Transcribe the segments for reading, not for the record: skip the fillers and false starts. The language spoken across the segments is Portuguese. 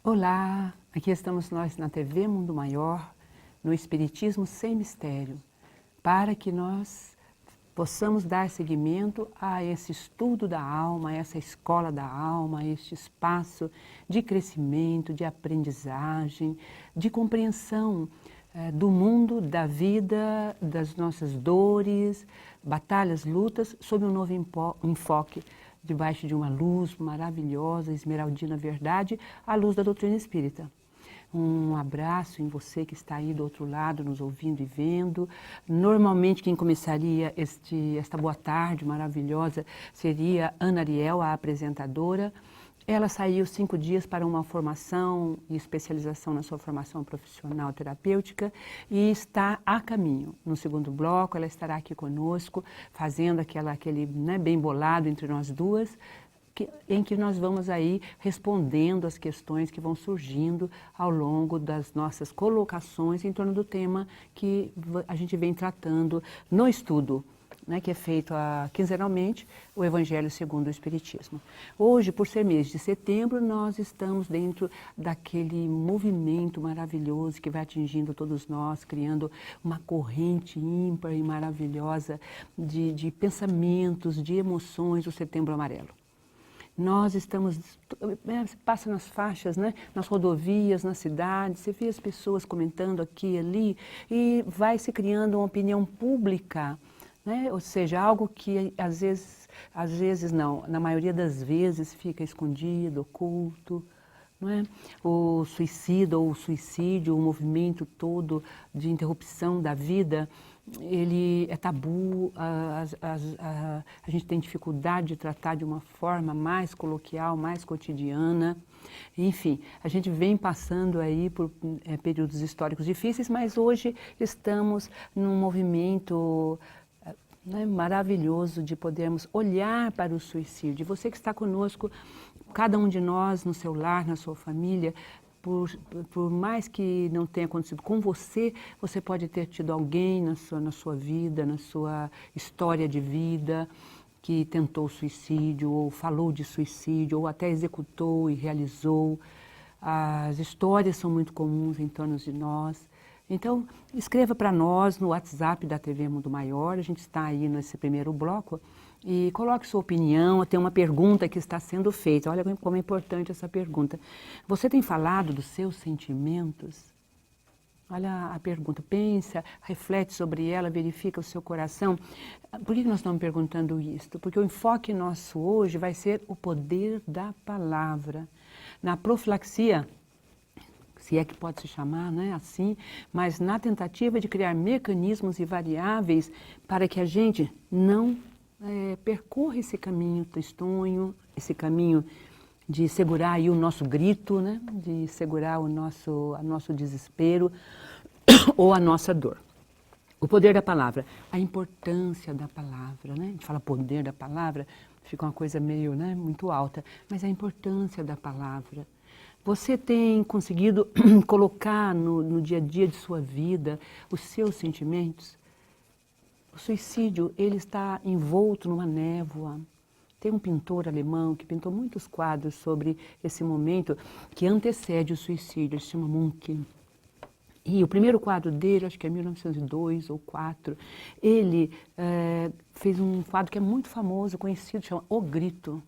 Olá, aqui estamos nós na TV Mundo Maior, no Espiritismo Sem Mistério, para que nós possamos dar seguimento a esse estudo da alma, a essa escola da alma, a este espaço de crescimento, de aprendizagem, de compreensão do mundo, da vida, das nossas dores, batalhas, lutas, sob um novo enfoque, debaixo de uma luz maravilhosa, esmeraldina verdade, a luz da doutrina espírita. Um abraço em você que está aí do outro lado, nos ouvindo e vendo. Normalmente quem começaria esta boa tarde maravilhosa seria Ana Ariel, a apresentadora. Ela saiu 5 dias para uma formação e especialização na sua formação profissional terapêutica e está a caminho. No segundo bloco, ela estará aqui conosco, fazendo aquele bem bolado entre nós duas, em que nós vamos aí respondendo as questões que vão surgindo ao longo das nossas colocações em torno do tema que a gente vem tratando no estudo, que é feito quinzenalmente, o Evangelho segundo o Espiritismo. Hoje, por ser mês de setembro, nós estamos dentro daquele movimento maravilhoso que vai atingindo todos nós, criando uma corrente ímpar e maravilhosa de pensamentos, de emoções, o Setembro Amarelo. Nós estamos, você passa nas faixas, nas rodovias, nas cidades, você vê as pessoas comentando aqui e ali e vai se criando uma opinião pública, ou seja, algo que às vezes não, na maioria das vezes fica escondido, oculto. Não é? O suicídio ou o suicídio, o movimento todo de interrupção da vida, ele é tabu, a gente tem dificuldade de tratar de uma forma mais coloquial, mais cotidiana. Enfim, a gente vem passando aí por períodos históricos difíceis, mas hoje estamos num movimento maravilhoso de podermos olhar para o suicídio. Você que está conosco, cada um de nós no seu lar, na sua família, por mais que não tenha acontecido com você, você pode ter tido alguém na sua vida, na sua história de vida, que tentou suicídio, ou falou de suicídio, ou até executou e realizou. As histórias são muito comuns em torno de nós. Então, escreva para nós no WhatsApp da TV Mundo Maior, a gente está aí nesse primeiro bloco, e coloque sua opinião. Tem uma pergunta que está sendo feita, olha como é importante essa pergunta. Você tem falado dos seus sentimentos? Olha a pergunta, pensa, reflete sobre ela, verifica o seu coração. Por que nós estamos perguntando isto? Porque o enfoque nosso hoje vai ser o poder da palavra. Na profilaxia, se é que pode se chamar, assim, mas na tentativa de criar mecanismos e variáveis para que a gente não percorra esse caminho tristonho, esse caminho de segurar aí o nosso grito, de segurar o nosso desespero ou a nossa dor. O poder da palavra, a importância da palavra, A gente fala poder da palavra, fica uma coisa meio, muito alta, mas a importância da palavra. Você tem conseguido colocar no dia a dia de sua vida os seus sentimentos? O suicídio, ele está envolto numa névoa. Tem um pintor alemão que pintou muitos quadros sobre esse momento que antecede o suicídio, ele se chama Munch. E o primeiro quadro dele, acho que é 1902 ou 4, ele fez um quadro que é muito famoso, conhecido, chama O Grito.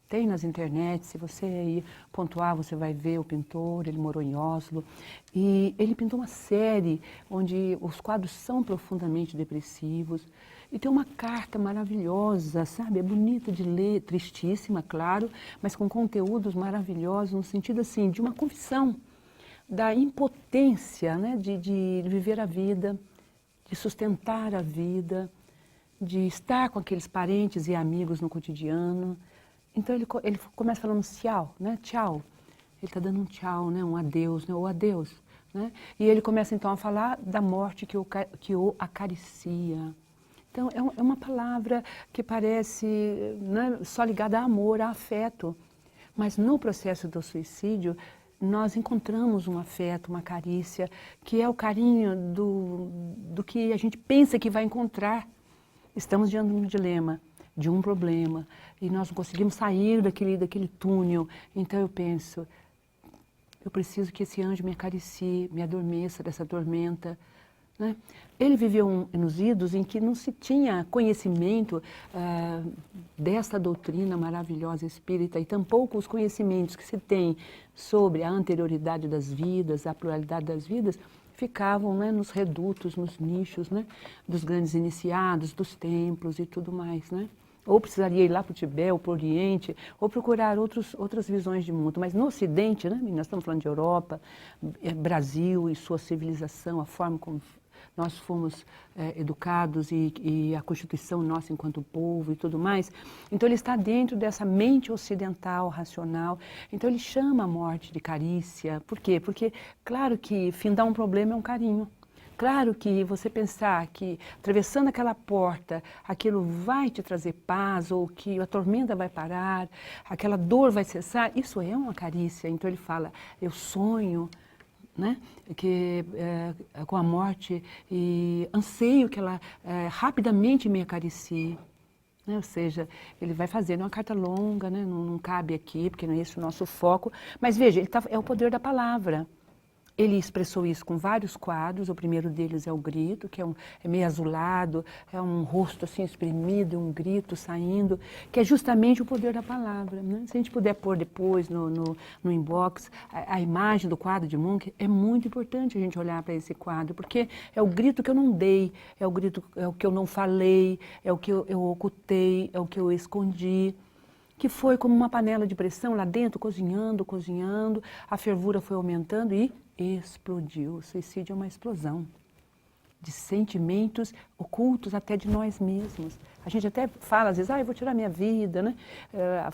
Tem nas internet, se você ir pontuar, você vai ver o pintor, ele morou em Oslo. E ele pintou uma série onde os quadros são profundamente depressivos. E tem uma carta maravilhosa, sabe? É bonita de ler, tristíssima, claro, mas com conteúdos maravilhosos, no sentido assim, de uma confissão da impotência, de viver a vida, de sustentar a vida, de estar com aqueles parentes e amigos no cotidiano. Então ele começa falando tchau, tchau. Ele está dando um tchau, um adeus, ou adeus. E ele começa então a falar da morte que o acaricia. Então é uma palavra que parece só ligada a amor, a afeto. Mas no processo do suicídio, nós encontramos um afeto, uma carícia, que é o carinho do que a gente pensa que vai encontrar. Estamos diante de um dilema, de um problema, e nós não conseguimos sair daquele túnel. Então eu penso, eu preciso que esse anjo me acaricie, me adormeça dessa tormenta. Né? Ele viveu nos idos em que não se tinha conhecimento desta doutrina maravilhosa espírita e tampouco os conhecimentos que se tem sobre a anterioridade das vidas, a pluralidade das vidas, ficavam, né, nos redutos, nos nichos, né, dos grandes iniciados, dos templos e tudo mais. Né? Ou precisaria ir lá para o Tibete, ou para o Oriente, ou procurar outras visões de mundo. Mas no Ocidente, né, nós estamos falando de Europa, Brasil e sua civilização, a forma como nós fomos educados e a constituição nossa enquanto povo e tudo mais. Então ele está dentro dessa mente ocidental, racional. Então ele chama a morte de carícia. Por quê? Porque, claro que findar um problema é um carinho. Claro que você pensar que atravessando aquela porta, aquilo vai te trazer paz, ou que a tormenta vai parar, aquela dor vai cessar, isso é uma carícia. Então ele fala, eu sonho, né, que com a morte e anseio que ela rapidamente me acaricie. Né? Ou seja, ele vai fazendo uma carta longa, né? Não cabe aqui, porque não é esse o nosso foco. Mas veja, é o poder da palavra. Ele expressou isso com vários quadros. O primeiro deles é o grito, que é meio azulado, é um rosto assim exprimido, um grito saindo, que é justamente o poder da palavra. Né? Se a gente puder pôr depois no inbox a imagem do quadro de Munch, é muito importante a gente olhar para esse quadro, porque é o grito que eu não dei, é o grito, é o que eu não falei, é o que eu ocultei, é o que eu escondi, que foi como uma panela de pressão lá dentro, cozinhando, cozinhando, a fervura foi aumentando e explodiu. O suicídio é uma explosão de sentimentos ocultos até de nós mesmos. A gente até fala às vezes, eu vou tirar minha vida, né?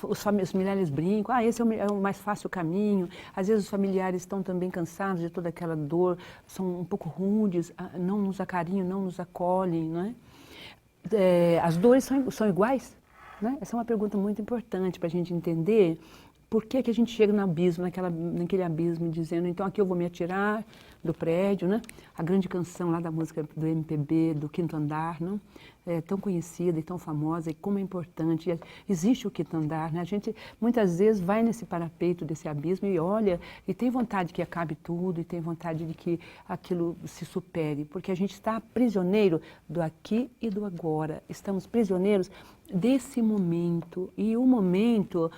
Os familiares brincam, esse é o mais fácil caminho. Às vezes os familiares estão também cansados de toda aquela dor, são um pouco rudes, não nos acarinham, não nos acolhem, né? As dores são iguais? Né? Essa é uma pergunta muito importante para a gente entender por que a gente chega no abismo, naquele abismo, dizendo, então aqui eu vou me atirar do prédio, né? A grande canção lá da música do MPB, do Quinto Andar, não? É tão conhecida e tão famosa, e como é importante. Existe o Quinto Andar, né? A gente muitas vezes vai nesse parapeito desse abismo e olha, e tem vontade que acabe tudo, e tem vontade de que aquilo se supere, porque a gente está prisioneiro do aqui e do agora. Estamos prisioneiros desse momento, e o momento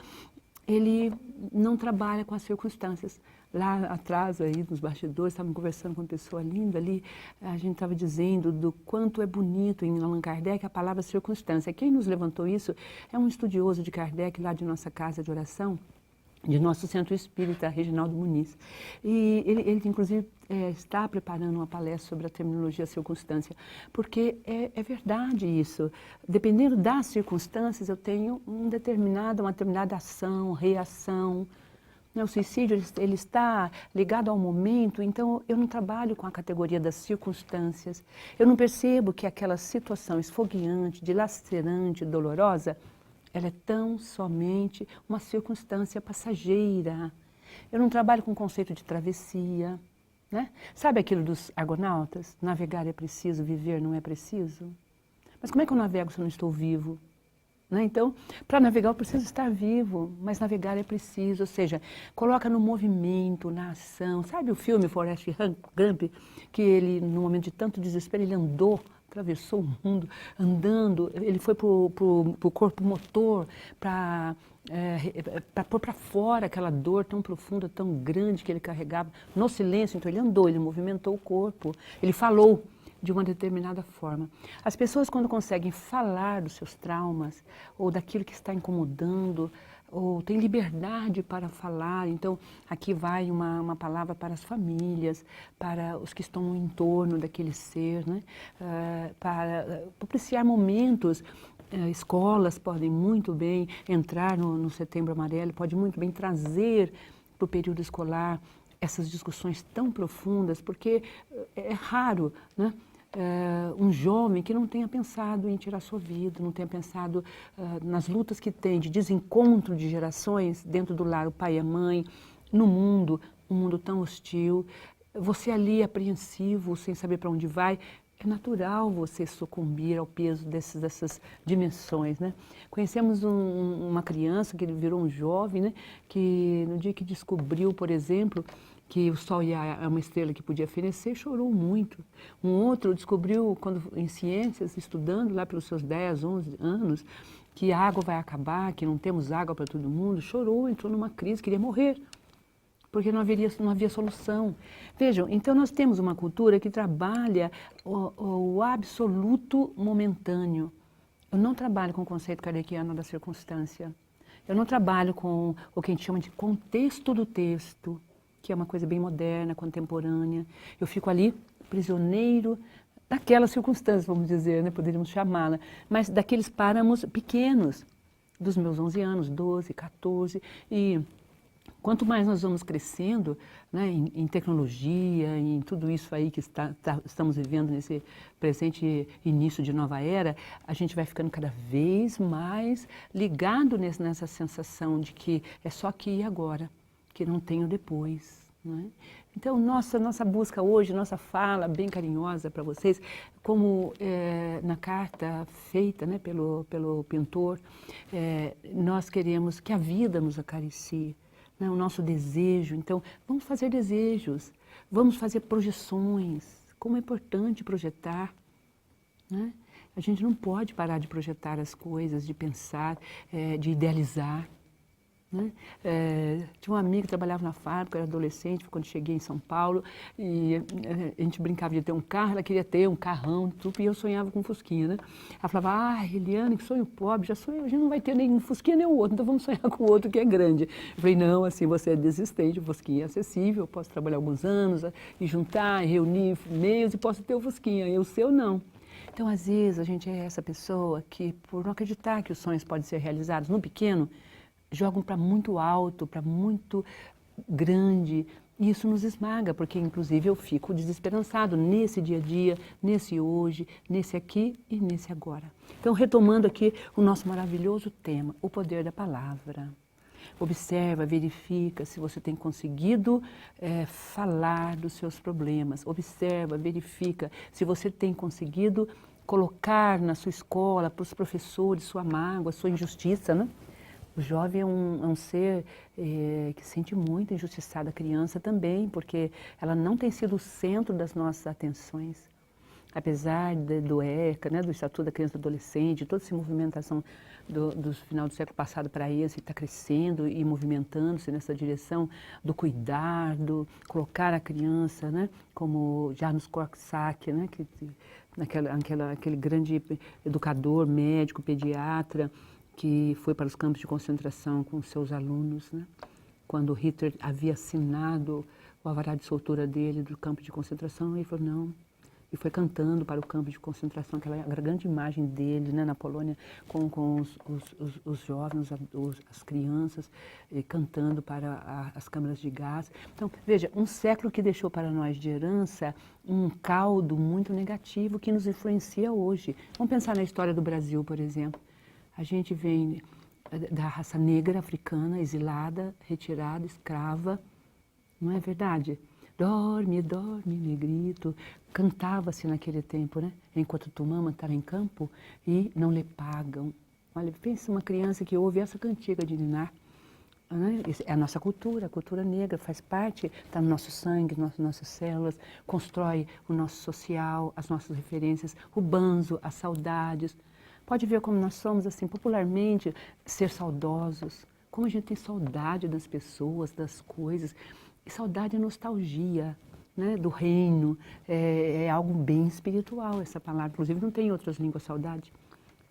ele não trabalha com as circunstâncias. Lá atrás, aí nos bastidores, estávamos conversando com uma pessoa linda ali, a gente estava dizendo do quanto é bonito em Allan Kardec a palavra circunstância. Quem nos levantou isso é um estudioso de Kardec, lá de nossa casa de oração, de nosso centro espírita, Reginaldo Muniz. E ele inclusive, está preparando uma palestra sobre a terminologia circunstância, porque é verdade isso. Dependendo das circunstâncias, eu tenho uma determinada ação, reação. O suicídio ele está ligado ao momento, então eu não trabalho com a categoria das circunstâncias. Eu não percebo que aquela situação esfogueante, dilacerante, dolorosa, ela é tão somente uma circunstância passageira. Eu não trabalho com o conceito de travessia. Né? Sabe aquilo dos argonautas? Navegar é preciso, viver não é preciso? Mas como é que eu navego se eu não estou vivo? Né? Então, para navegar eu preciso estar vivo, mas navegar é preciso, ou seja, coloca no movimento, na ação. Sabe o filme Forrest Gump, que ele, no momento de tanto desespero, ele andou, atravessou o mundo, andando, ele foi para o corpo motor, para pôr para fora aquela dor tão profunda, tão grande que ele carregava no silêncio. Então ele andou, ele movimentou o corpo, ele falou de uma determinada forma. As pessoas, quando conseguem falar dos seus traumas, ou daquilo que está incomodando, ou tem liberdade para falar, então aqui vai uma palavra para as famílias, para os que estão no entorno daquele ser, né? Para propiciar momentos. Escolas podem muito bem entrar no Setembro Amarelo, pode muito bem trazer para o período escolar essas discussões tão profundas, porque é raro, né? Um jovem que não tenha pensado em tirar sua vida, não tenha pensado nas lutas que tem de desencontro de gerações dentro do lar, o pai e a mãe, no mundo, um mundo tão hostil, você ali apreensivo, sem saber para onde vai, É natural você sucumbir ao peso dessas dimensões, né? Conhecemos uma criança que ele virou um jovem, né? Que no dia que descobriu, por exemplo, que o Sol é uma estrela que podia fenecer, chorou muito. Um outro descobriu, quando em ciências, estudando lá pelos seus 10, 11 anos, que a água vai acabar, que não temos água para todo mundo, chorou, entrou numa crise, queria morrer, porque não havia solução. Vejam, então nós temos uma cultura que trabalha o absoluto momentâneo. Eu não trabalho com o conceito kardeciano da circunstância. Eu não trabalho com o que a gente chama de contexto do texto, que é uma coisa bem moderna, contemporânea. Eu fico ali prisioneiro daquela circunstância, vamos dizer, né? Poderíamos chamá-la, mas daqueles páramos pequenos, dos meus 11 anos, 12, 14, e quanto mais nós vamos crescendo, né, em tecnologia, em tudo isso aí que estamos vivendo nesse presente início de nova era, a gente vai ficando cada vez mais ligado nessa sensação de que é só aqui e agora, que não tem o depois. Né? Então, nossa busca hoje, nossa fala bem carinhosa para vocês, como na carta feita, né, pelo pintor, nós queremos que a vida nos acaricie. Né, o nosso desejo. Então, vamos fazer desejos, vamos fazer projeções. Como é importante projetar. Né? A gente não pode parar de projetar as coisas, de pensar, de idealizar. Né? Tinha uma amiga que trabalhava na fábrica, era adolescente, quando cheguei em São Paulo, e a gente brincava de ter um carro, ela queria ter um carrão, tudo, e eu sonhava com um Fusquinha, né? Ela falava, Eliane, que sonho pobre, já sonhei, a gente não vai ter nem um Fusquinha nem o outro, então vamos sonhar com o outro que é grande. Eu falei, não, assim, você é desistente, o Fusquinha é acessível, eu posso trabalhar alguns anos, e juntar, e reunir meios, e posso ter o Fusquinha, e o seu não. Então, às vezes, a gente é essa pessoa que, por não acreditar que os sonhos podem ser realizados no pequeno, jogam para muito alto, para muito grande, e isso nos esmaga, porque inclusive eu fico desesperançado nesse dia a dia, nesse hoje, nesse aqui e nesse agora. Então, retomando aqui o nosso maravilhoso tema, o poder da palavra. Observa, verifica se você tem conseguido falar dos seus problemas. Observa, verifica se você tem conseguido colocar na sua escola, para os professores, sua mágoa, sua injustiça, né? O jovem é um ser que sente muito injustiçado, a criança também, porque ela não tem sido o centro das nossas atenções. Apesar do ECA, né, do Estatuto da Criança e do Adolescente, toda essa movimentação do final do século passado para esse, está crescendo e movimentando-se nessa direção do cuidar, do colocar a criança, né, como Janusz Korczak, né, aquele grande educador, médico, pediatra, que foi para os campos de concentração com seus alunos, né? Quando Hitler havia assinado o alvará de soltura dele do campo de concentração, ele falou não, e foi cantando para o campo de concentração, aquela grande imagem dele, né, na Polônia, com os jovens, as crianças, cantando para as câmaras de gás. Então, veja, um século que deixou para nós de herança um caldo muito negativo que nos influencia hoje. Vamos pensar na história do Brasil, por exemplo. A gente vem da raça negra africana, exilada, retirada, escrava, não é verdade? Dorme, dorme, negrito. Cantava-se naquele tempo, né? Enquanto tua mama estava em campo e não lhe pagam. Olha, pensa uma criança que ouve essa cantiga de ninar. Né? É a nossa cultura, a cultura negra, faz parte, está no nosso sangue, nas nossas células, constrói o nosso social, as nossas referências, o banzo, as saudades. Pode ver como nós somos, assim, popularmente, ser saudosos. Como a gente tem saudade das pessoas, das coisas. E saudade é nostalgia, né, do reino. É algo bem espiritual essa palavra. Inclusive, não tem em outras línguas saudade.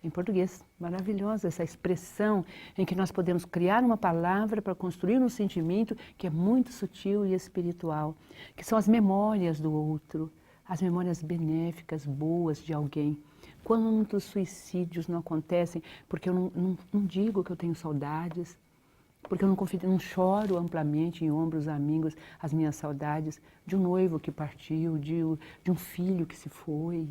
Em português, maravilhosa essa expressão em que nós podemos criar uma palavra para construir um sentimento que é muito sutil e espiritual, que são as memórias do outro, as memórias benéficas, boas de alguém. Quantos suicídios não acontecem porque eu não digo que eu tenho saudades, porque eu não choro amplamente em ombros amigos as minhas saudades de um noivo que partiu, de um filho que se foi.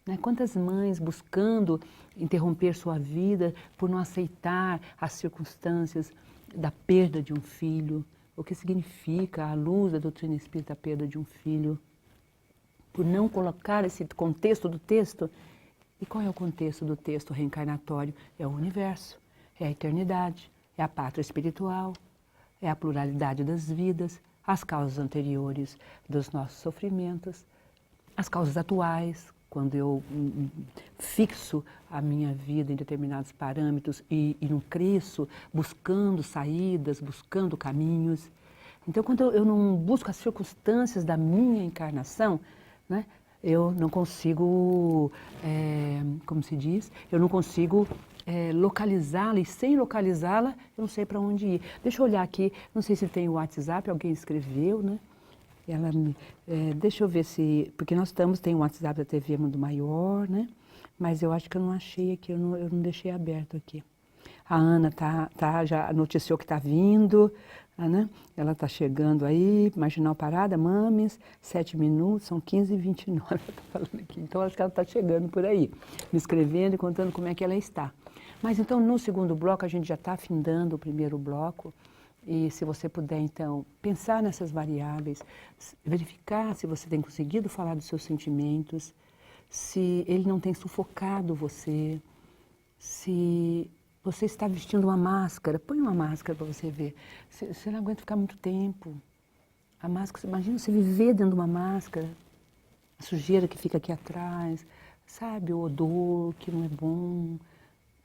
Né? Quantas mães buscando interromper sua vida por não aceitar as circunstâncias da perda de um filho, o que significa, à luz da doutrina espírita, a perda de um filho. por não colocar esse contexto do texto. E qual é o contexto do texto reencarnatório? É o universo, é a eternidade, é a pátria espiritual, é a pluralidade das vidas, as causas anteriores dos nossos sofrimentos, as causas atuais, quando eu fixo a minha vida em determinados parâmetros e não cresço, buscando saídas, buscando caminhos. Então, quando eu não busco as circunstâncias da minha encarnação, né, eu não consigo, como se diz, eu não consigo localizá-la, e sem localizá-la, eu não sei para onde ir. Deixa eu olhar aqui, não sei se tem o WhatsApp, alguém escreveu, né? Deixa eu ver se, porque nós tem o WhatsApp da TV Mundo Maior, né? Mas eu acho que eu não achei aqui, eu não deixei aberto aqui. A Ana já noticiou que está vindo, né? Ela está chegando aí, Marginal Parada, Mames, 7 minutos, são 15h29, ela está falando aqui. Então, acho que ela está chegando por aí, me escrevendo e contando como é que ela está. Mas então, no segundo bloco, a gente já está findando o primeiro bloco. E se você puder, então, pensar nessas variáveis, verificar se você tem conseguido falar dos seus sentimentos, se ele não tem sufocado você, se você está vestindo uma máscara, põe uma máscara para você ver. Você não aguenta ficar muito tempo. A máscara, imagina você viver dentro de uma máscara, a sujeira que fica aqui atrás, sabe, o odor que não é bom.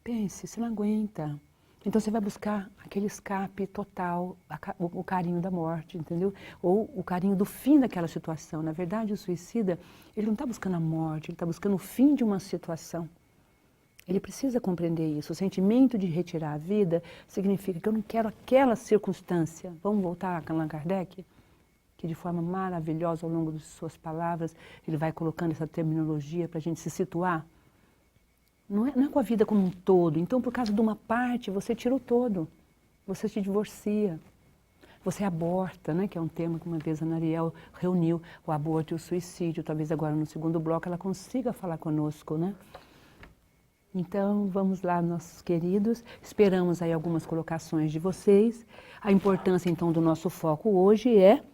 Pense, você não aguenta. Então você vai buscar aquele escape total, o carinho da morte, entendeu? Ou o carinho do fim daquela situação. Na verdade, o suicida, ele não está buscando a morte, ele está buscando o fim de uma situação. Ele precisa compreender isso. O sentimento de retirar a vida significa que eu não quero aquela circunstância. Vamos voltar a Allan Kardec? Que de forma maravilhosa, ao longo de suas palavras, ele vai colocando essa terminologia para a gente se situar. Não é com a vida como um todo. Então, por causa de uma parte, você tira o todo. Você se divorcia. Você aborta, né? Que é um tema que uma vez a Nariel reuniu, o aborto e o suicídio. Talvez agora no segundo bloco ela consiga falar conosco, né? Então, vamos lá, nossos queridos. Esperamos aí algumas colocações de vocês. A importância, então, do nosso foco hoje é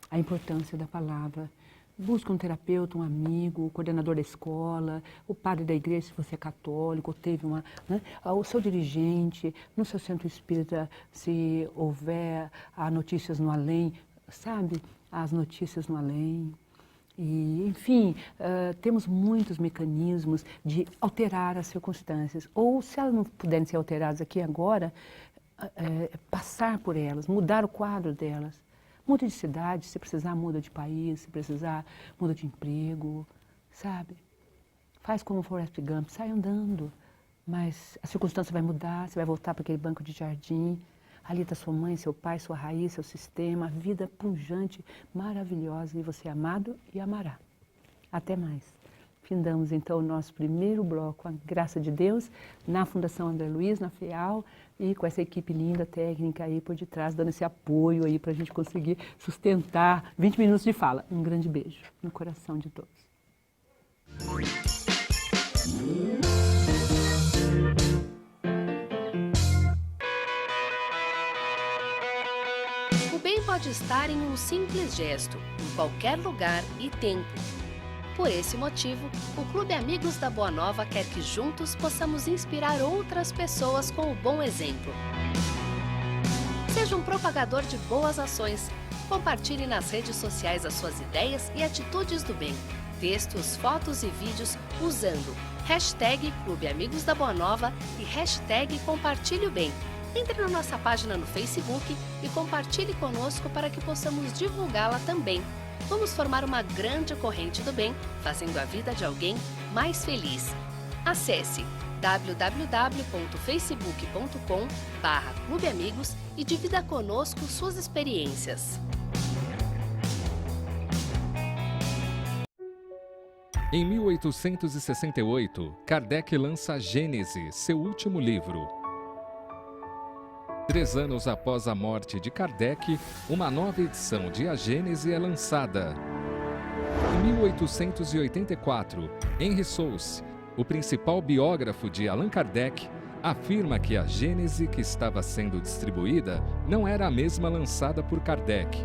a importância da palavra. Busca um terapeuta, um amigo, o coordenador da escola, o padre da igreja, se você é católico, ou teve uma, né, o seu dirigente, no seu centro espírita, se houver notícias no além, sabe? As notícias no além. E, enfim, temos muitos mecanismos de alterar as circunstâncias. Ou, se elas não puderem ser alteradas aqui agora, passar por elas, mudar o quadro delas. Muda de cidade, se precisar muda de país, se precisar muda de emprego, sabe? Faz como o Forrest Gump, sai andando, mas a circunstância vai mudar, você vai voltar para aquele banco de jardim, ali está sua mãe, seu pai, sua raiz, seu sistema, a vida pujante, maravilhosa, e você é amado e amará. Até mais. Findamos então o nosso primeiro bloco, a graça de Deus, na Fundação André Luiz, na FEAL, e com essa equipe linda, técnica aí por detrás, dando esse apoio aí para a gente conseguir sustentar 20 minutos de fala. Um grande beijo no coração de todos. O bem pode estar em um simples gesto, em qualquer lugar e tempo. Por esse motivo, o Clube Amigos da Boa Nova quer que juntos possamos inspirar outras pessoas com o bom exemplo. Seja um propagador de boas ações. Compartilhe nas redes sociais as suas ideias e atitudes do bem. Textos, fotos e vídeos usando hashtag Clube Amigos da Boa Nova e hashtag Compartilhe o Bem. Entre na nossa página no Facebook e compartilhe conosco para que possamos divulgá-la também. Vamos formar uma grande corrente do bem, fazendo a vida de alguém mais feliz. Acesse www.facebook.com/Clube Amigos e divida conosco suas experiências. Em 1868, Kardec lança Gênese, seu último livro. 3 anos após a morte de Kardec, uma nova edição de A Gênese é lançada. Em 1884, Henry Souce, o principal biógrafo de Allan Kardec, afirma que a Gênese que estava sendo distribuída não era a mesma lançada por Kardec.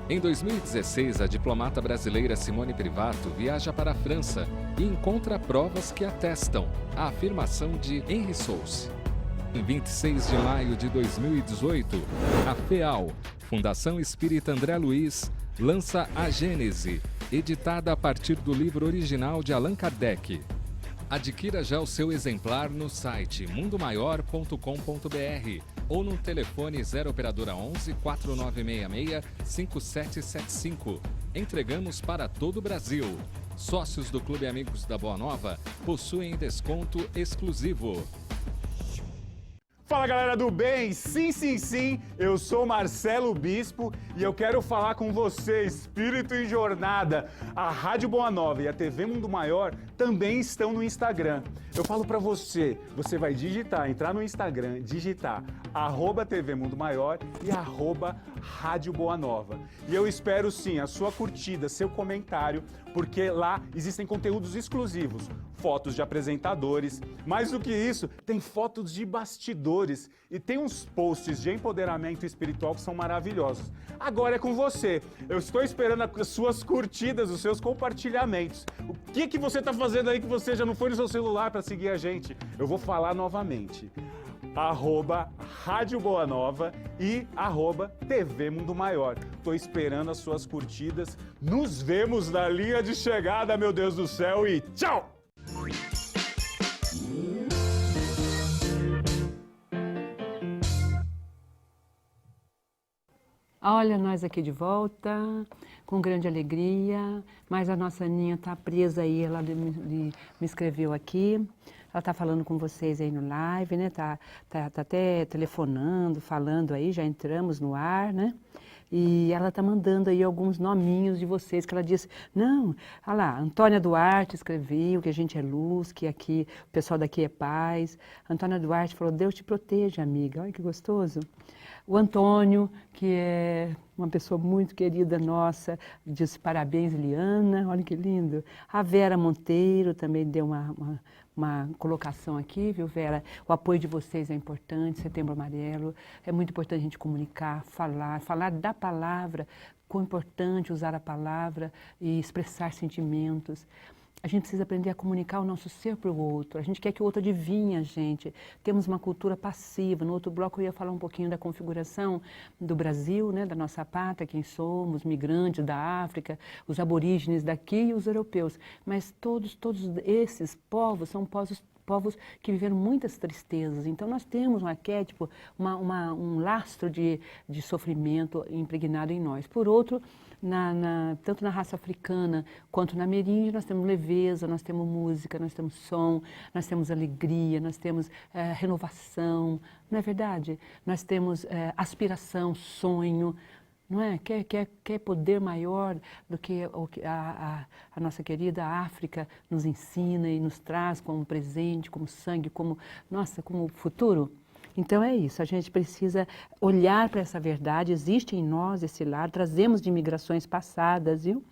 Em 2016, a diplomata brasileira Simone Privato viaja para a França e encontra provas que atestam a afirmação de Henri Sousse. Em 26 de maio de 2018, a FEAL, Fundação Espírita André Luiz, lança A Gênese, editada a partir do livro original de Allan Kardec. Adquira já o seu exemplar no site mundomaior.com.br ou no telefone 0 operadora 11 4966 5775. Entregamos para todo o Brasil. Sócios do Clube Amigos da Boa Nova possuem desconto exclusivo. Fala galera do bem, sim, sim, sim, eu sou Marcelo Bispo e eu quero falar com você, Espírito em Jornada. A Rádio Boa Nova e a TV Mundo Maior também estão no Instagram. Eu falo pra você, você vai entrar no Instagram, digitar @TV Mundo Maior e @Rádio Boa Nova. E eu espero sim a sua curtida, seu comentário, porque lá existem conteúdos exclusivos, fotos de apresentadores, mais do que isso, tem fotos de bastidores e tem uns posts de empoderamento espiritual que são maravilhosos. Agora é com você, eu estou esperando as suas curtidas, os seus compartilhamentos. O que você está fazendo aí que você já não foi no seu celular para seguir a gente? Eu vou falar novamente. @Rádio Boa Nova e @TV Mundo Maior. Tô esperando as suas curtidas. Nos vemos na linha de chegada, meu Deus do céu, e tchau! Olha, nós aqui de volta, com grande alegria, mas a nossa Aninha está presa aí, ela me escreveu aqui, ela está falando com vocês aí no live, né? Tá até telefonando, falando aí, já entramos no ar, né? E ela está mandando aí alguns nominhos de vocês, que ela disse, não, olha lá, Antônia Duarte escreveu que a gente é luz, que aqui, o pessoal daqui é paz. Antônia Duarte falou, Deus te proteja, amiga, olha que gostoso. O Antônio, que é uma pessoa muito querida nossa, disse parabéns, Liana, olha que lindo. A Vera Monteiro também deu uma colocação aqui, viu, Vera? O apoio de vocês é importante, Setembro Amarelo, é muito importante a gente comunicar, falar da palavra, quão importante usar a palavra e expressar sentimentos. A gente precisa aprender a comunicar o nosso ser para o outro. A gente quer que o outro adivinhe a gente. Temos uma cultura passiva. No outro bloco eu ia falar um pouquinho da configuração do Brasil, né, da nossa pátria, quem somos, migrantes da África, os aborígenes daqui e os europeus. Mas todos esses povos são povos que viveram muitas tristezas. Então nós temos um arquétipo, um lastro de sofrimento impregnado em nós. Por outro, tanto na raça africana quanto na ameríndia, nós temos leveza, nós temos música, nós temos som, nós temos alegria, nós temos renovação, não é verdade? Nós temos aspiração, sonho, não é? Quer poder maior do que o que a nossa querida África nos ensina e nos traz como presente, como sangue, como futuro? Então é isso, a gente precisa olhar para essa verdade, existe em nós esse lado, trazemos de migrações passadas, viu?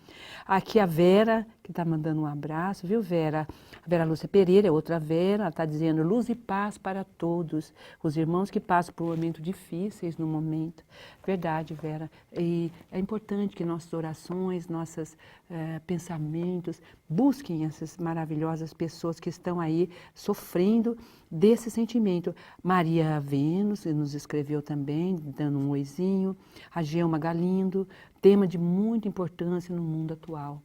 Aqui a Vera, que está mandando um abraço, viu, Vera? A Vera Lúcia Pereira, é outra Vera, ela está dizendo luz e paz para todos, os irmãos que passam por momentos difíceis no momento. Verdade, Vera. E é importante que nossas orações, nossos pensamentos, busquem essas maravilhosas pessoas que estão aí sofrendo desse sentimento. Maria Vênus nos escreveu também, dando um oizinho. A Gelma Galindo, tema de muita importância no mundo atual.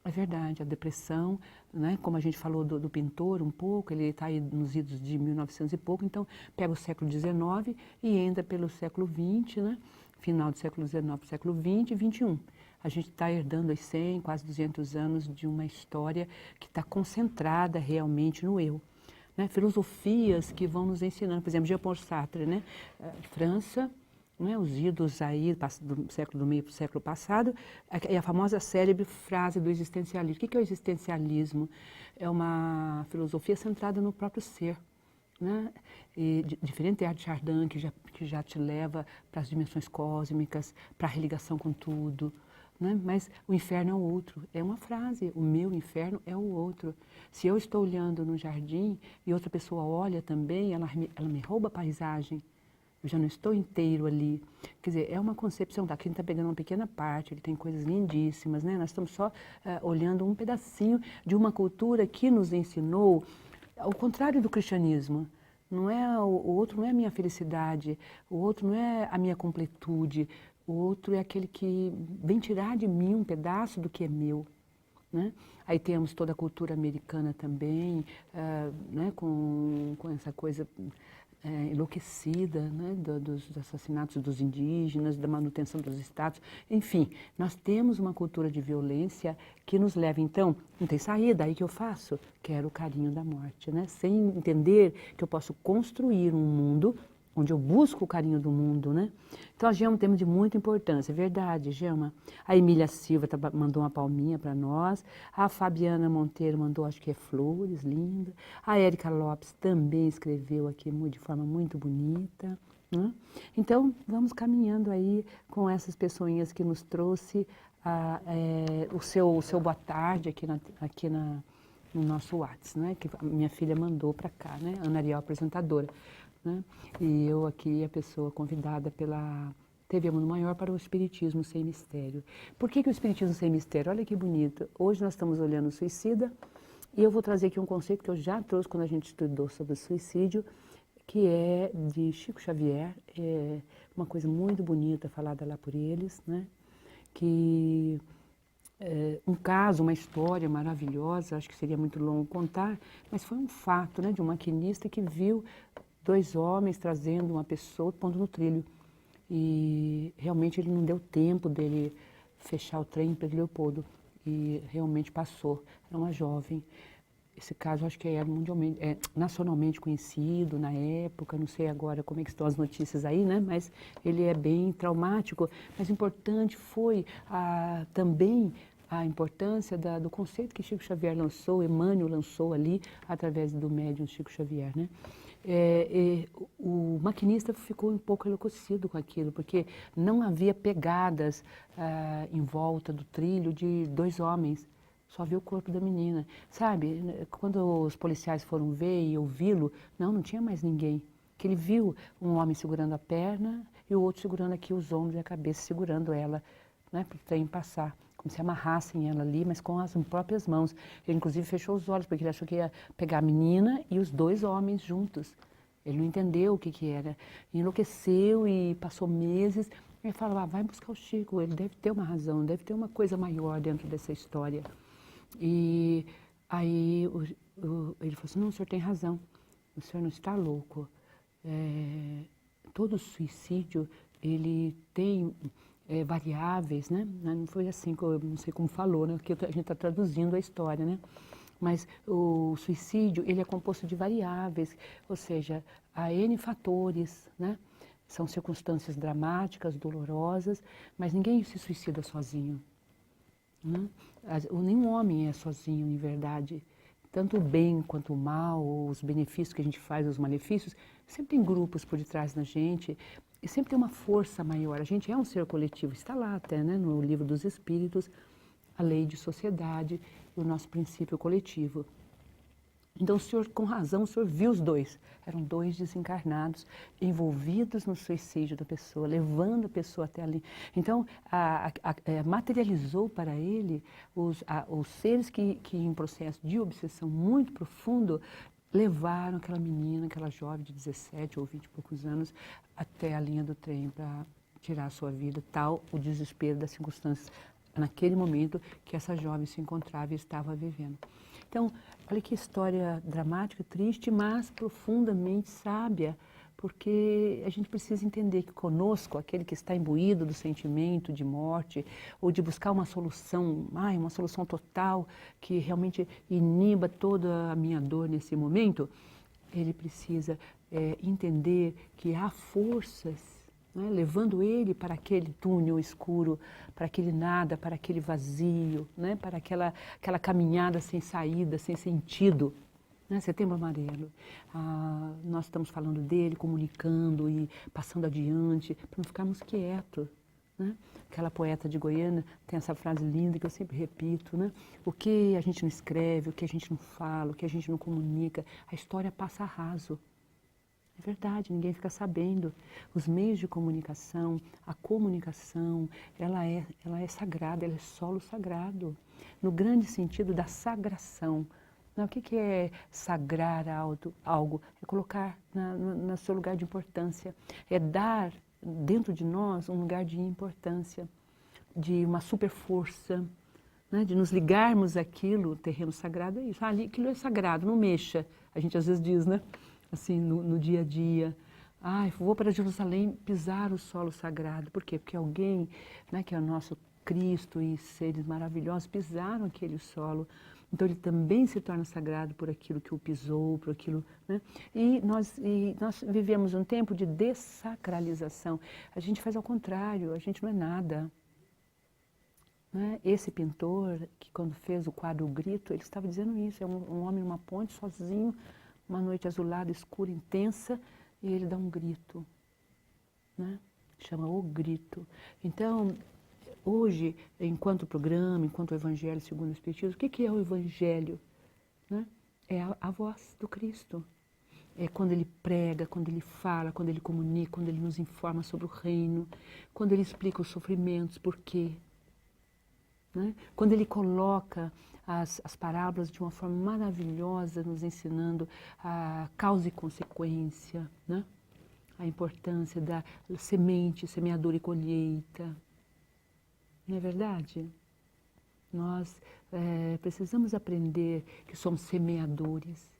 É verdade, a depressão, né, como a gente falou do pintor um pouco, ele está aí nos idos de 1900 e pouco, então pega o século XIX e entra pelo século XX, né, final do século XIX, século XX e XXI. A gente está herdando aí 100, quase 200 anos de uma história que está concentrada realmente no eu. Né, filosofias que vão nos ensinando, por exemplo, Jean-Paul Sartre, né, França, né, os idos aí do século do meio para o século passado, é a famosa célebre frase do existencialismo. O que é o existencialismo? É uma filosofia centrada no próprio ser. Né? E, diferente de Teilhard de Chardin, que já te leva para as dimensões cósmicas, para a religação com tudo. Né? Mas o inferno é o outro. É uma frase, o meu inferno é o outro. Se eu estou olhando no jardim e outra pessoa olha também, ela me rouba a paisagem. eu já não estou inteiro ali. Quer dizer, é uma concepção, aqui a gente está pegando uma pequena parte, ele tem coisas lindíssimas, né? Nós estamos só olhando um pedacinho de uma cultura que nos ensinou, ao contrário do cristianismo, não é o outro não é a minha felicidade, o outro não é a minha completude, o outro é aquele que vem tirar de mim um pedaço do que é meu. Né? Aí temos toda a cultura americana também, né? com essa coisa enlouquecida, né? Dos assassinatos dos indígenas, da manutenção dos estados. Enfim, nós temos uma cultura de violência que nos leva, então, não tem saída, aí que eu faço? Quero o carinho da morte, né? Sem entender que eu posso construir um mundo onde eu busco o carinho do mundo, né? Então a Gelma é um tema de muita importância, é verdade, Gelma. A Emília Silva mandou uma palminha para nós, a Fabiana Monteiro mandou, acho que é flores, linda. A Érica Lopes também escreveu aqui de forma muito bonita, né? Então vamos caminhando aí com essas pessoinhas que nos trouxe o seu boa tarde aqui no nosso WhatsApp, né? Que a minha filha mandou para cá, né? Ana Ariel, apresentadora. Né? E eu aqui, a pessoa convidada pela TV Mundo Maior para o Espiritismo Sem Mistério. Por que o Espiritismo Sem Mistério? Olha que bonito. Hoje nós estamos olhando o suicida e eu vou trazer aqui um conceito que eu já trouxe quando a gente estudou sobre o suicídio, que é de Chico Xavier, é uma coisa muito bonita falada lá por eles, né? Que um caso, uma história maravilhosa, acho que seria muito longo contar, mas foi um fato, né, de um maquinista que viu 2 homens trazendo uma pessoa, pondo no trilho. E realmente ele não deu tempo dele fechar o trem para Leopoldo. E realmente passou. Era uma jovem. Esse caso acho que era mundialmente, nacionalmente conhecido na época, não sei agora como é que estão as notícias aí, né? Mas ele é bem traumático. Mas importante foi também a importância do conceito que Chico Xavier lançou, Emmanuel lançou ali, através do médium Chico Xavier, né? O maquinista ficou um pouco enlouquecido com aquilo, porque não havia pegadas em volta do trilho de 2 homens, só viu o corpo da menina. Sabe, quando os policiais foram ver e ouvi-lo, não tinha mais ninguém. Que ele viu um homem segurando a perna e o outro segurando aqui os ombros e a cabeça, segurando ela, né, para o trem passar. Como se amarrassem ela ali, mas com as próprias mãos. Ele, inclusive, fechou os olhos, porque ele achou que ia pegar a menina e os 2 homens juntos. Ele não entendeu o que era. Enlouqueceu e passou meses. Ele falou, vai buscar o Chico, ele deve ter uma razão, deve ter uma coisa maior dentro dessa história. E aí ele falou assim, não, o senhor tem razão, o senhor não está louco. Todo suicídio, ele tem variáveis, né? Não foi assim, não sei como falou, né? Porque a gente está traduzindo a história, né? Mas o suicídio, ele é composto de variáveis, ou seja, há N fatores, né? São circunstâncias dramáticas, dolorosas, mas ninguém se suicida sozinho, né? Nenhum homem é sozinho, em verdade. Tanto o bem quanto o mal, os benefícios que a gente faz, os malefícios, sempre tem grupos por detrás da gente. E sempre tem uma força maior. A gente é um ser coletivo, está lá até, né, no Livro dos Espíritos, a lei de sociedade e o nosso princípio coletivo. Então o senhor, com razão, o senhor viu os 2. Eram 2 desencarnados, envolvidos no suicídio da pessoa, levando a pessoa até ali. Então, materializou para ele os seres que em processo de obsessão muito profundo, levaram aquela menina, aquela jovem de 17 ou 20 e poucos anos até a linha do trem para tirar a sua vida, tal o desespero das circunstâncias naquele momento que essa jovem se encontrava e estava vivendo. Então, olha que história dramática, triste, mas profundamente sábia, porque a gente precisa entender que conosco, aquele que está imbuído do sentimento de morte, ou de buscar uma solução total, que realmente iniba toda a minha dor nesse momento, ele precisa entender que há forças, né, levando ele para aquele túnel escuro, para aquele nada, para aquele vazio, né, para aquela caminhada sem saída, sem sentido. Né, Setembro Amarelo, nós estamos falando dele, comunicando e passando adiante, para não ficarmos quietos. Né? Aquela poeta de Goiânia tem essa frase linda que eu sempre repito, né? O que a gente não escreve, o que a gente não fala, o que a gente não comunica, a história passa a raso. É verdade, ninguém fica sabendo. Os meios de comunicação, a comunicação, ela é sagrada, ela é solo sagrado, no grande sentido da sagração. Não, o que é sagrar algo? É colocar no seu lugar de importância, é dar dentro de nós um lugar de importância, de uma super força, né? De nos ligarmos àquilo, o terreno sagrado é isso. Aquilo é sagrado, não mexa. A gente às vezes diz, né? Assim, no dia a dia. Vou para Jerusalém pisar o solo sagrado. Por quê? Porque alguém, né, que é o nosso Cristo e seres maravilhosos, pisaram aquele solo. Então ele também se torna sagrado por aquilo que o pisou, por aquilo, né? E nós vivemos um tempo de dessacralização. A gente faz ao contrário, a gente não é nada. Né? Esse pintor, que quando fez o quadro O Grito, ele estava dizendo isso, é um homem numa ponte, sozinho, uma noite azulada, escura, intensa, e ele dá um grito, né? Chama O Grito. Então, hoje, enquanto programa, enquanto Evangelho segundo o Espiritismo, o que é o Evangelho? Né? É a voz do Cristo. É quando ele prega, quando ele fala, quando ele comunica, quando ele nos informa sobre o reino, quando ele explica os sofrimentos, por quê. Né? Quando ele coloca as parábolas de uma forma maravilhosa, nos ensinando a causa e consequência, né? A importância da semente, semeadura e colheita. Não é verdade? Nós precisamos aprender que somos semeadores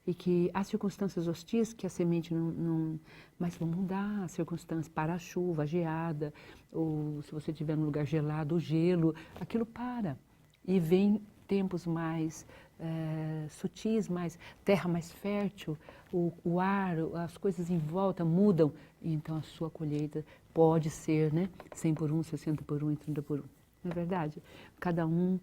e que há circunstâncias hostis que a semente não... Mas vão mudar as circunstâncias, para a chuva, a geada, ou se você estiver num lugar gelado, o gelo, aquilo para. E vem tempos mais sutis, terra mais fértil, o ar, as coisas em volta mudam, e então a sua colheita pode ser, né, 100 por 1, 60 por 1 e 30 por 1. Não é verdade? Cada um,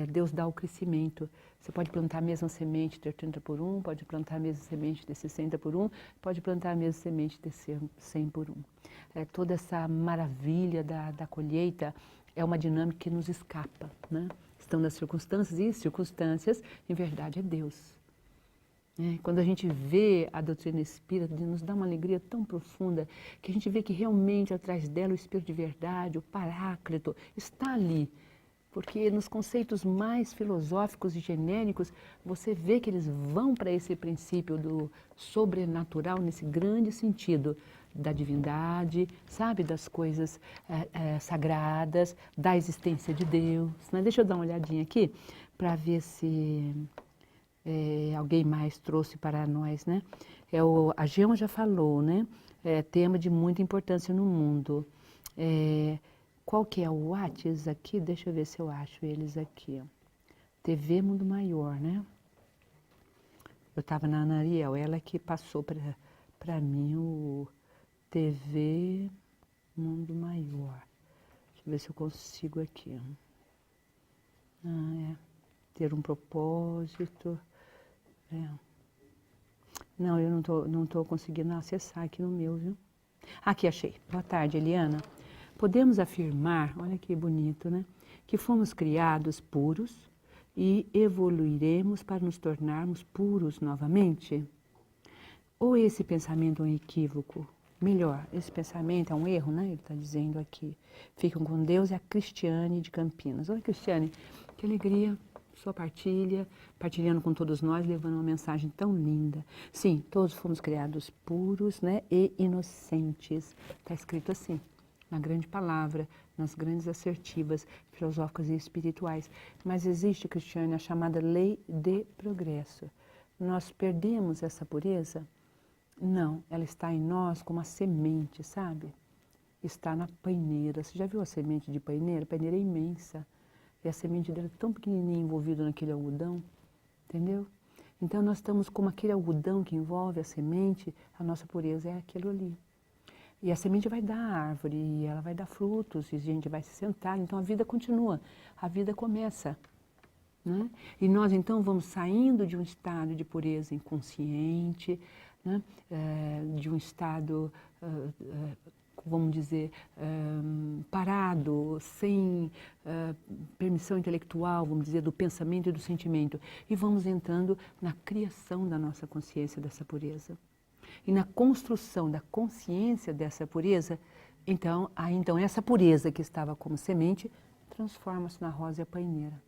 Deus dá o crescimento. Você pode plantar a mesma semente, ter 30 por 1, pode plantar a mesma semente, ter 60 por 1, pode plantar a mesma semente, ter 100 por 1. Toda essa maravilha da colheita é uma dinâmica que nos escapa, né? Estão nas circunstâncias, e circunstâncias, em verdade, é Deus. Quando a gente vê a doutrina espírita, nos dá uma alegria tão profunda, que a gente vê que realmente atrás dela o Espírito de verdade, o Paráclito, está ali. Porque nos conceitos mais filosóficos e genéricos, você vê que eles vão para esse princípio do sobrenatural, nesse grande sentido da divindade, sabe, das coisas sagradas, da existência de Deus. Né? Deixa eu dar uma olhadinha aqui, para ver se... alguém mais trouxe para nós, né? A Gema já falou, né? Tema de muita importância no mundo. Qual que é o WhatsApp aqui? Deixa eu ver se eu acho eles aqui. TV Mundo Maior, né? Eu estava na Ana Ariel, ela que passou para mim o TV Mundo Maior. Deixa eu ver se eu consigo aqui. Ter um propósito. Não, eu não tô conseguindo acessar aqui no meu, viu? Aqui, achei. Boa tarde, Eliana. Podemos afirmar, olha que bonito, né? Que fomos criados puros e evoluiremos para nos tornarmos puros novamente? Ou esse pensamento é um equívoco? Melhor, esse pensamento é um erro, né? Ele está dizendo aqui. Fiquem com Deus e a Cristiane de Campinas. Oi, Cristiane, que alegria. Sua partilhando com todos nós, levando uma mensagem tão linda. Sim, todos fomos criados puros, né, e inocentes. Está escrito assim, na grande palavra, nas grandes assertivas filosóficas e espirituais. Mas existe, Cristiane, a chamada lei de progresso. Nós perdemos essa pureza? Não, ela está em nós como a semente, sabe? Está na paineira. Você já viu a semente de paineira? A paineira é imensa. E a semente dela é tão pequenininha envolvida naquele algodão, entendeu? Então nós estamos como aquele algodão que envolve a semente, a nossa pureza é aquilo ali. E a semente vai dar árvore, e ela vai dar frutos, e a gente vai se sentar, então a vida continua, a vida começa. Né? E nós então vamos saindo de um estado de pureza inconsciente, né? De um estado... vamos dizer, parado, sem permissão intelectual, vamos dizer, do pensamento e do sentimento. E vamos entrando na criação da nossa consciência dessa pureza. E na construção da consciência dessa pureza, então essa pureza que estava como semente transforma-se na rósea paineira.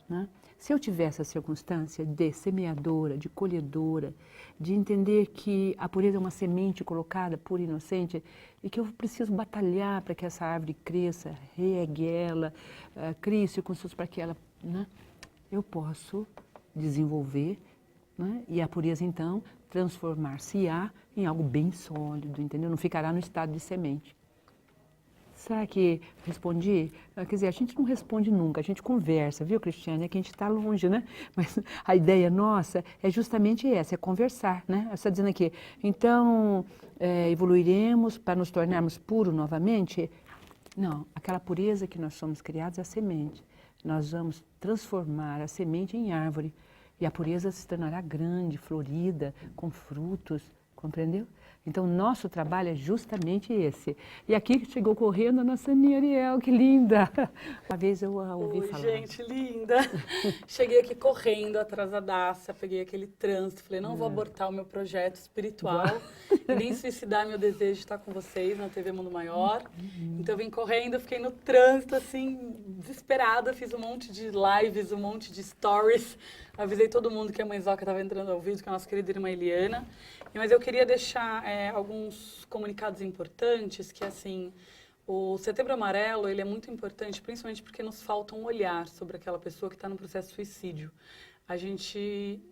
Né? Se eu tivesse a circunstância de semeadora, de colhedora, de entender que a pureza é uma semente colocada pura e inocente e que eu preciso batalhar para que essa árvore cresça, regue ela, crie circunstâncias para que ela... Né? Eu posso desenvolver, né? E a pureza então transformar-se-á em algo bem sólido, entendeu? Não ficará no estado de semente. Será que respondi? Quer dizer, a gente não responde nunca, a gente conversa, viu, Cristiane? É que a gente está longe, né? Mas a ideia nossa é justamente essa, é conversar, né? Você está dizendo aqui, então, evoluiremos para nos tornarmos puros novamente? Não, aquela pureza que nós somos criados é a semente. Nós vamos transformar a semente em árvore e a pureza se tornará grande, florida, com frutos, compreendeu? Então, nosso trabalho é justamente esse. E aqui chegou correndo a nossa Aninha Ariel, que linda! Uma vez eu a ouvi falar. Gente, linda! Cheguei aqui correndo, atrasadaça, peguei aquele trânsito, falei, não vou abortar o meu projeto espiritual, e nem suicidar meu desejo de estar com vocês na TV Mundo Maior. Então, eu vim correndo, fiquei no trânsito, assim, desesperada, fiz um monte de lives, um monte de stories, avisei todo mundo que a mãe Zoca estava entrando ao vídeo, que é a nossa querida irmã Eliana. Mas eu queria deixar alguns comunicados importantes, que assim, o Setembro Amarelo, ele é muito importante, principalmente porque nos falta um olhar sobre aquela pessoa que está no processo de suicídio. A gente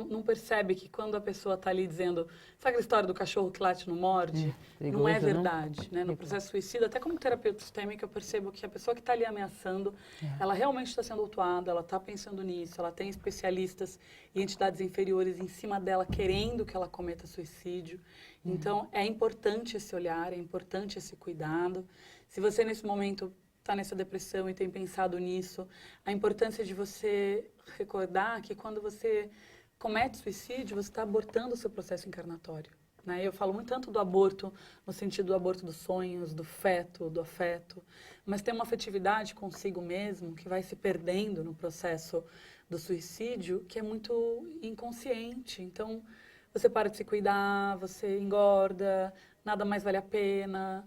não percebe que quando a pessoa está ali dizendo, sabe aquela história do cachorro que late não morde? Perigoso, não é verdade, né? No processo suicida, até como terapeuta sistêmica, eu percebo que a pessoa que está ali ameaçando, ela realmente está sendo autuada, ela está pensando nisso, ela tem especialistas e entidades inferiores em cima dela querendo que ela cometa suicídio. Então, é importante esse olhar, é importante esse cuidado. Se você, nesse momento, está nessa depressão e tem pensado nisso, a importância de você recordar que quando você comete suicídio, você está abortando o seu processo encarnatório. Né? Eu falo muito tanto do aborto, no sentido do aborto dos sonhos, do feto, do afeto, mas tem uma afetividade consigo mesmo que vai se perdendo no processo do suicídio, que é muito inconsciente. Então, você para de se cuidar, você engorda, nada mais vale a pena.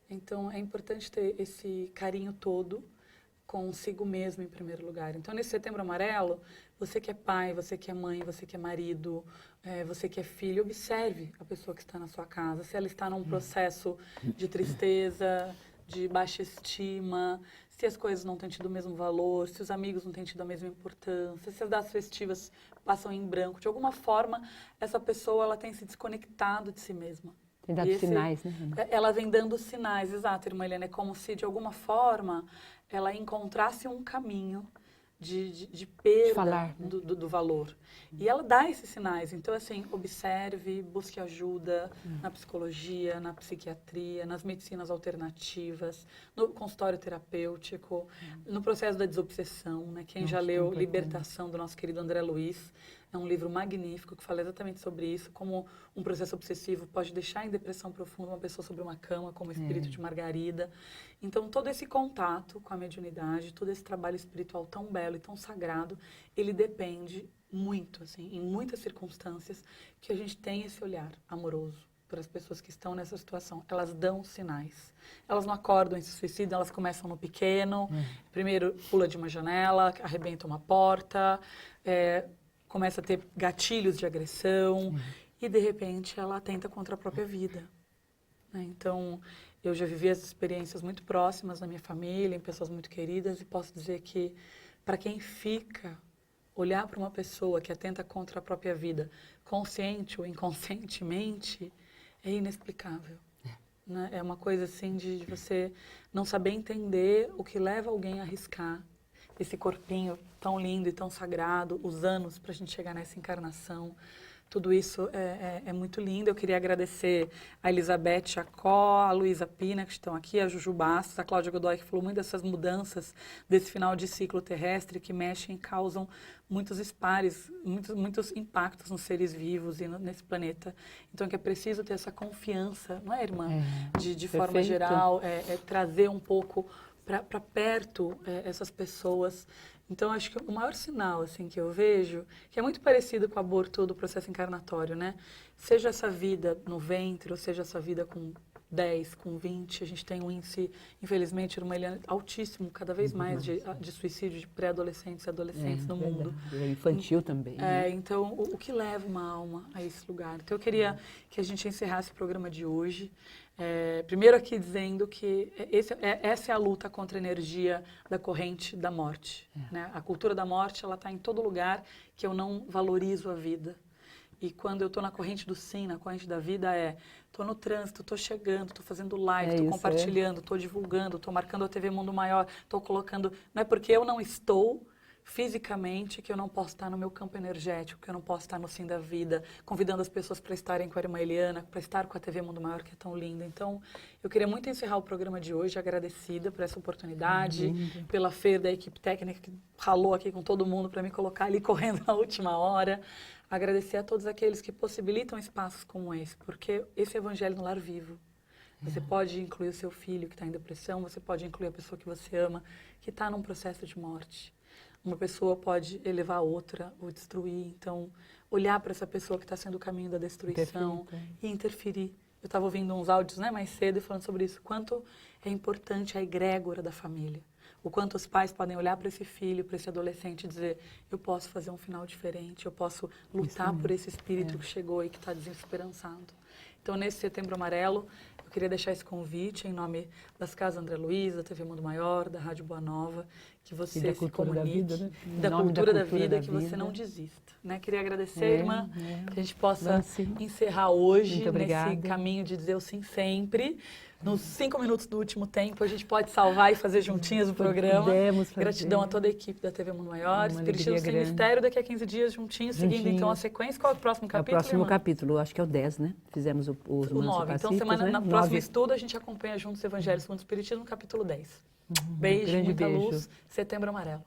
Então, é importante ter esse carinho todo consigo mesmo, em primeiro lugar. Então, nesse Setembro Amarelo, você que é pai, você que é mãe, você que é marido, você que é filho, observe a pessoa que está na sua casa. Se ela está num processo de tristeza, de baixa estima, se as coisas não têm tido o mesmo valor, se os amigos não têm tido a mesma importância, se as datas festivas passam em branco. De alguma forma, essa pessoa ela tem se desconectado de si mesma. Tem dado sinais, né? Ela vem dando sinais, exato, irmã Helena. É como se, de alguma forma, ela encontrasse um caminho de perda do valor. E ela dá esses sinais. Então, assim, observe, busque ajuda na psicologia, na psiquiatria, nas medicinas alternativas, no consultório terapêutico, no processo da desobsessão, né? Quem já leu Libertação, do nosso querido André Luiz, é um livro magnífico que fala exatamente sobre isso, como um processo obsessivo pode deixar em depressão profunda uma pessoa sobre uma cama, como o espírito de Margarida. Então, todo esse contato com a mediunidade, todo esse trabalho espiritual tão belo e tão sagrado, ele depende muito, assim, em muitas circunstâncias, que a gente tem esse olhar amoroso para as pessoas que estão nessa situação. Elas dão sinais. Elas não acordam e se suicidam, elas começam no pequeno. Primeiro, pula de uma janela, arrebenta uma porta, começa a ter gatilhos de agressão e, de repente, ela atenta contra a própria vida. Né? Então, eu já vivi essas experiências muito próximas na minha família, em pessoas muito queridas, e posso dizer que, para quem fica, olhar para uma pessoa que atenta contra a própria vida, consciente ou inconscientemente, é inexplicável. Né? É uma coisa assim de você não saber entender o que leva alguém a arriscar esse corpinho tão lindo e tão sagrado, os anos para a gente chegar nessa encarnação. Tudo isso é muito lindo. Eu queria agradecer a Elizabeth Chacó, a Luísa Pina, que estão aqui, a Juju Bastos, a Cláudia Godoy, que falou muito dessas mudanças desse final de ciclo terrestre que mexem e causam muitos espares, muitos impactos nos seres vivos e nesse planeta. Então, que é preciso ter essa confiança, não é, irmã? De forma geral, trazer um pouco para perto essas pessoas Então, acho que o maior sinal, assim, que eu vejo, que é muito parecido com o aborto do processo encarnatório, né? Seja essa vida no ventre, ou seja essa vida com 10, com 20, a gente tem um índice, infelizmente, irmã Eliana, altíssimo, cada vez mais, de suicídio de pré-adolescentes e adolescentes no mundo. Infantil também. Né? Então, o que leva uma alma a esse lugar? Então, eu queria que a gente encerrasse o programa de hoje. Primeiro aqui dizendo que essa é a luta contra a energia da corrente da morte. Né? A cultura da morte, ela está em todo lugar que eu não valorizo a vida. E quando eu estou na corrente do sim, na corrente da vida, estou no trânsito, estou chegando, estou fazendo live, estou compartilhando, estou divulgando, estou marcando a TV Mundo Maior, estou colocando... Não é porque eu não estou fisicamente que eu não posso estar no meu campo energético, que eu não posso estar no sim da vida, convidando as pessoas para estarem com a irmã Eliana, para estar com a TV Mundo Maior, que é tão linda. Então, eu queria muito encerrar o programa de hoje, agradecida por essa oportunidade, pela Fer da equipe técnica que ralou aqui com todo mundo para me colocar ali correndo na última hora. Agradecer a todos aqueles que possibilitam espaços como esse, porque esse é o Evangelho no Lar Vivo. Você pode incluir o seu filho que está em depressão, você pode incluir a pessoa que você ama, que está num processo de morte. Uma pessoa pode elevar a outra ou destruir. Então, olhar para essa pessoa que está sendo o caminho da destruição e interferir. Eu estava ouvindo uns áudios mais cedo e falando sobre isso. Quanto é importante a egrégora da família. O quanto os pais podem olhar para esse filho, para esse adolescente e dizer: eu posso fazer um final diferente, eu posso lutar por esse espírito que chegou e que está desesperançado. Então, nesse Setembro Amarelo, eu queria deixar esse convite em nome das Casas André Luiz, da TV Mundo Maior, da Rádio Boa Nova, que você se comunique, da vida, né? da cultura da vida, que você não desista. Né? Queria agradecer, irmã, que a gente possa encerrar hoje nesse caminho de dizer o sim sempre. Nos 5 minutos do último tempo, a gente pode salvar e fazer juntinhas o programa. Gratidão a toda a equipe da TV Mundo Maior. Espiritismo Sem Mistério, daqui a 15 dias, juntinhos, seguindo então a sequência. Qual é o próximo capítulo? É o próximo capítulo, acho que é o 10, né? Fizemos os o 9. Então, no próximo estudo, a gente acompanha juntos o Evangelho segundo o Espiritismo, capítulo 10. Beijo, muita luz. Setembro Amarelo.